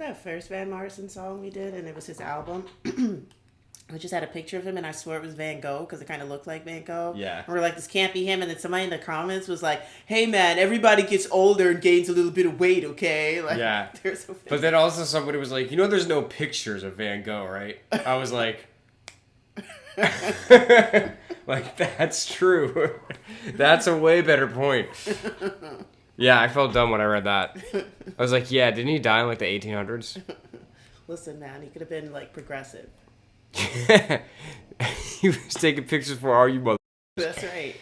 that first Van Morrison song we did, and it was his album? We just had a picture of him, and I swore it was Van Gogh because it kind of looked like Van Gogh. Yeah. And we're like, this can't be him. And then somebody in the comments was like, hey, man, everybody gets older and gains a little bit of weight, okay? Like, yeah. So but then also somebody was like, there's no pictures of Van Gogh, right? I was like... like, that's true. That's a way better point. Yeah, I felt dumb when I read that. I was like, yeah, didn't he die in, like, the 1800s? Listen, man, he could have been, like, progressive. He was taking pictures for all you mother. That's right.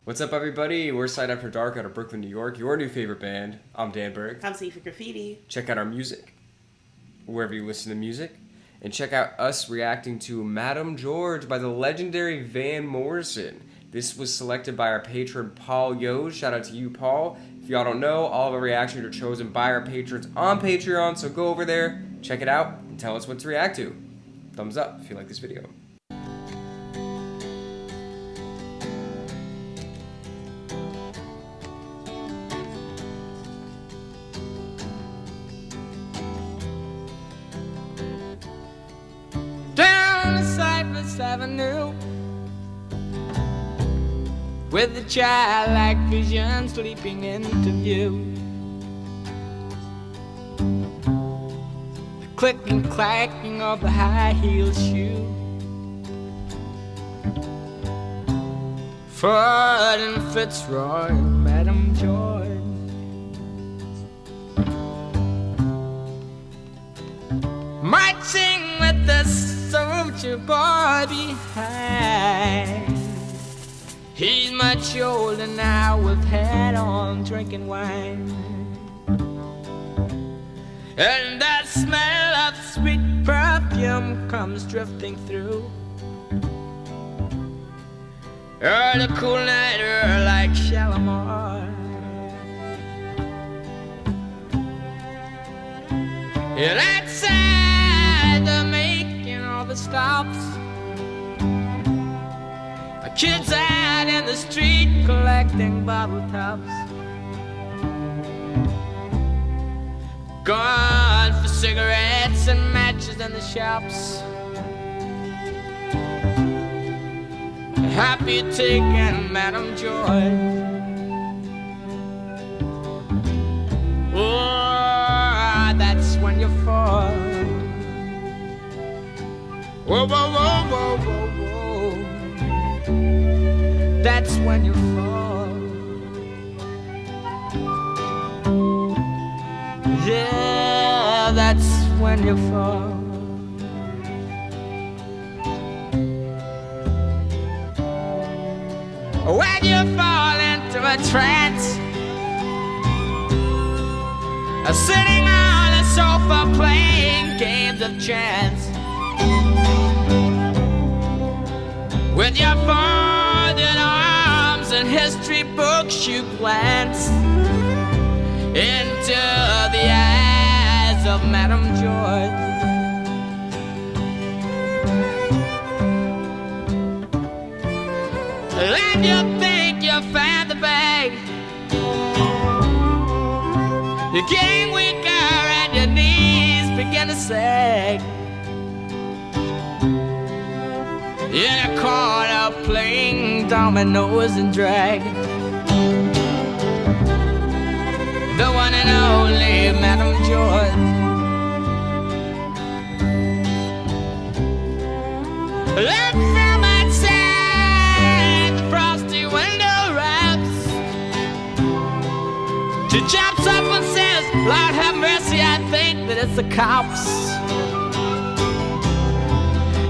What's up, everybody? We're S.A.D After Dark out of Brooklyn, New York. Your new favorite band. I'm Dan Berg. I'm Sifa Graffiti. Check out our music wherever you listen to music. And check out us reacting to Madame George by the legendary Van Morrison. This was selected by our patron, Paul Yoes. Shout out to you, Paul. If y'all don't know, all of our reactions are chosen by our patrons on Patreon, so go over there, check it out, and tell us what to react to. Thumbs up if you like this video. Down Cypress Avenue, with the childlike vision sleeping into view. The click and clacking of the high heel shoe. Ford and Fitzroy, Madame George. Marching with the soldier boy behind. He's much older now with hat on, drinking wine. And that smell of sweet perfume comes drifting through. Oh, the cool night air like Shalimar. And outside the making of the stops, kids out in the street collecting bottle tops. Gone for cigarettes and matches in the shops. Happy taking Madame George. Oh, that's when you fall. Whoa, whoa, whoa, whoa, whoa, whoa. That's when you fall. Yeah, that's when you fall. When you fall into a trance, sitting on a sofa playing games of chance, with your folded arms and history books, you glance into the eyes of Madame George. And you think you found the bag. You're getting weaker and your knees begin to sag. In a corner playing dominoes and drag. The one and only Madame George. Look from outside the frosty window wraps. She jumps up and says, Lord have mercy, I think that it's the cops.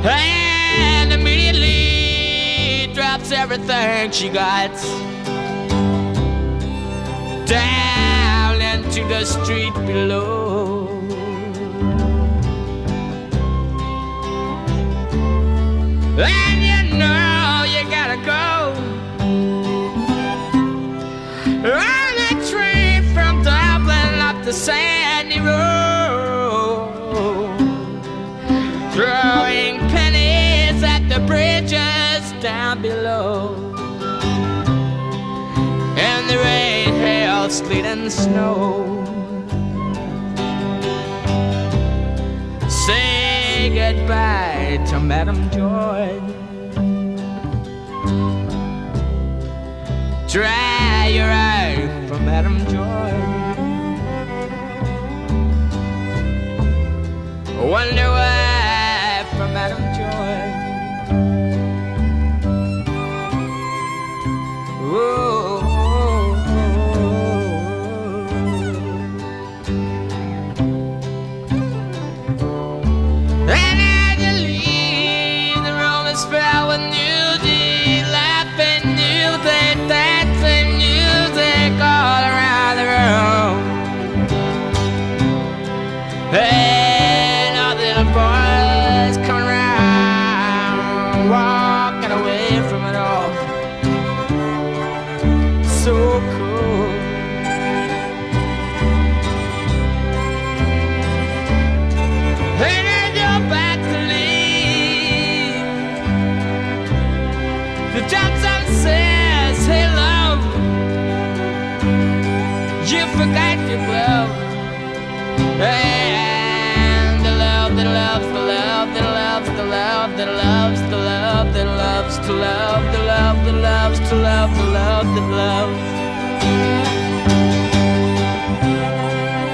And immediately drops everything she got down into the street below. And you know you gotta go on a train from Dublin up the sandy road, throwing pennies at the bridges down below. And the rain sleet and snow. Say goodbye to Madame George. Dry your eye for Madame George. Wonder why for Madame George. Oh, and as you leave, the room is filled with music, laughing music, dancing music all around the room. And all the little boys come around, walking away from it all. So cool. And as you're back to leave, the jumps up says, hey love, you forgot your glove. And the love that loves, the love that loves, the love that loves, the love that loves, to love, the love that loves, to love, the love that loves.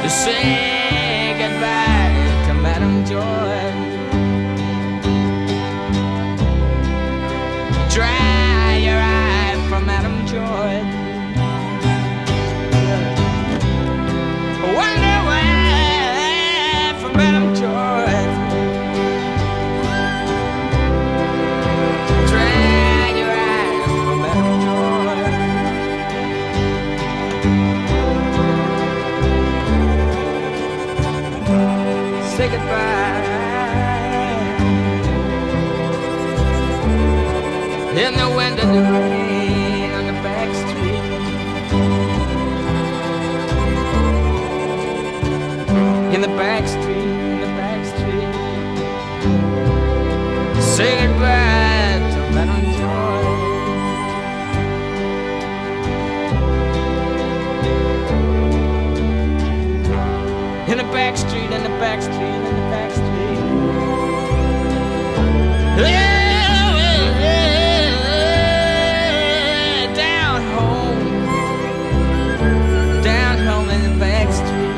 To say goodbye to Madame George. Dry your eye for Madame George. Wonder why for Madame George. Dry your eye for Madame George. Say goodbye. In the wind and the rain on the back street. In the back street, in the back street. Say goodbye to Madame George. In the back street, in the back street, in the back street. Down home. Down home in the back street.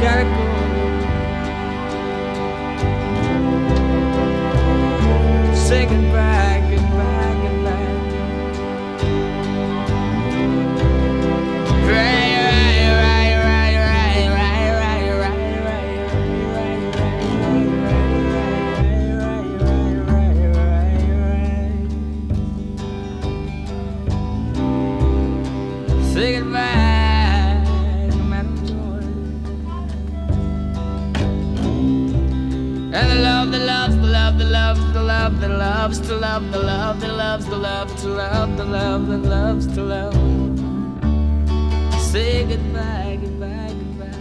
Gotta go. Say goodbye, goodbye, goodbye. Say goodbye to Madame George. And the love that loves, the love that loves, the love that loves to love, the love that loves, the love to love, the love that loves to love. Say goodbye, goodbye, goodbye,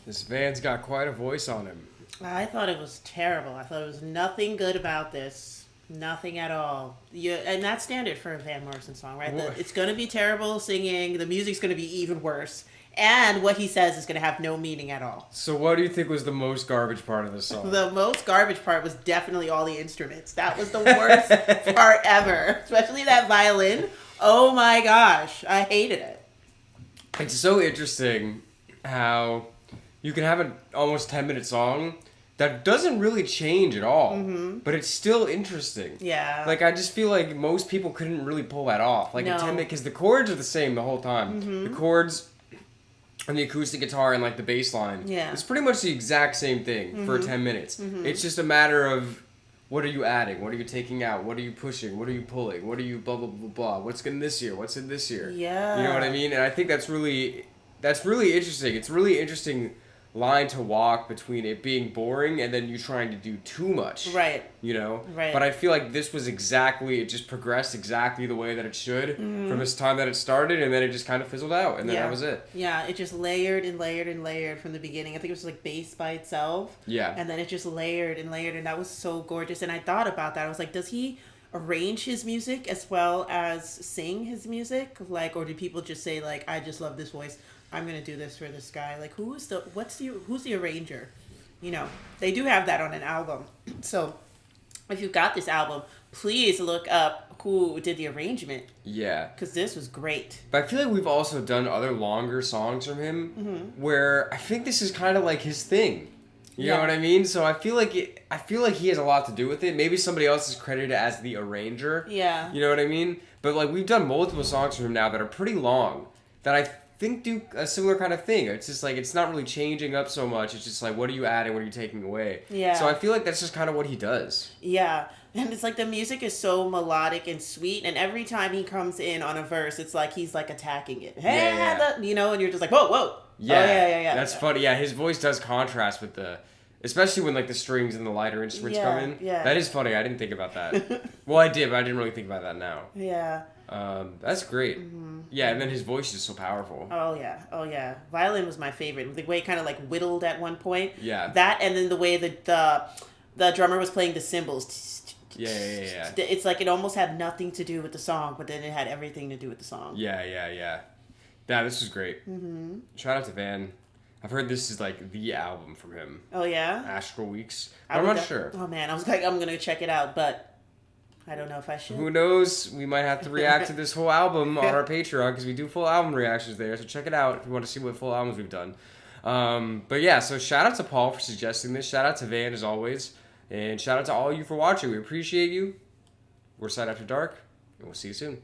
This Van's got quite a voice on him. I thought it was terrible. I thought it was nothing good about this. Nothing at all. And that's standard for a Van Morrison song, right? It's going to be terrible singing. The music's going to be even worse. And what he says is going to have no meaning at all. So what do you think was the most garbage part of the song? The most garbage part was definitely all the instruments. That was the worst part ever. Especially that violin. Oh my gosh. I hated it. It's so interesting how you can have an almost 10-minute song that doesn't really change at all, but it's still interesting. Yeah. Like, I just feel like most people couldn't really pull that off. Like, a 10-minute, because the chords are the same the whole time. The chords and the acoustic guitar and, like, the bass line. Yeah. It's pretty much the exact same thing for 10 minutes. It's just a matter of, what are you adding? What are you taking out? What are you pushing? What are you pulling? What are you blah, blah, blah, blah? What's in this year? What's in this year? Yeah. You know what I mean? And I think that's really interesting. It's a really interesting line to walk between it being boring and then you trying to do too much. Right. You know? Right. But I feel like this was it just progressed exactly the way that it should from this time that it started, and then it just kind of fizzled out, and then that was it. Yeah, it just layered and layered and layered from the beginning. I think it was like bass by itself. Yeah. And then it just layered and layered, and that was so gorgeous. And I thought about that. I was like, does he arrange his music as well as sing his music? Like, or do people just say, like, I just love this voice, I'm gonna do this for this guy? Like, who's the arranger? You know, they do have that on an album. So if you've got this album, please look up who did the arrangement. Yeah. Because this was great. But I feel like we've also done other longer songs from him where I think this is kind of like his thing. You know what I mean? So I feel like he has a lot to do with it. Maybe somebody else is credited as the arranger. Yeah. You know what I mean? But like we've done multiple songs from him now that are pretty long that I think do a similar kind of thing. It's just like it's not really changing up so much. It's just like what are you adding, what are you taking away? Yeah. So I feel like that's just kind of what he does. Yeah. And it's like the music is so melodic and sweet, and every time he comes in on a verse, it's like he's like attacking it. Hey, you know, and you're just like, whoa, whoa. Yeah. Oh, yeah. That's funny. Yeah, his voice does contrast with especially when like the strings and the lighter instruments come in. Yeah. That is funny. I didn't think about that. Well, I did, but I didn't really think about that now. Yeah. That's great. Yeah, and then his voice is so powerful. Oh yeah. Violin was my favorite. The way it kind of like whittled at one point. Yeah. That, and then the way that the drummer was playing the cymbals. Yeah. It's like it almost had nothing to do with the song, but then it had everything to do with the song. Yeah. Yeah, this was great. Shout out to Van. I've heard this is like the album from him. Oh yeah? Astral Weeks. I'm not sure. Oh man, I was like, I'm going to check it out, but I don't know if I should. Who knows? We might have to react to this whole album on our Patreon because we do full album reactions there. So check it out if you want to see what full albums we've done. But yeah, so shout out to Paul for suggesting this. Shout out to Van as always. And shout out to all of you for watching. We appreciate you. We're S.A.D After Dark, and we'll see you soon.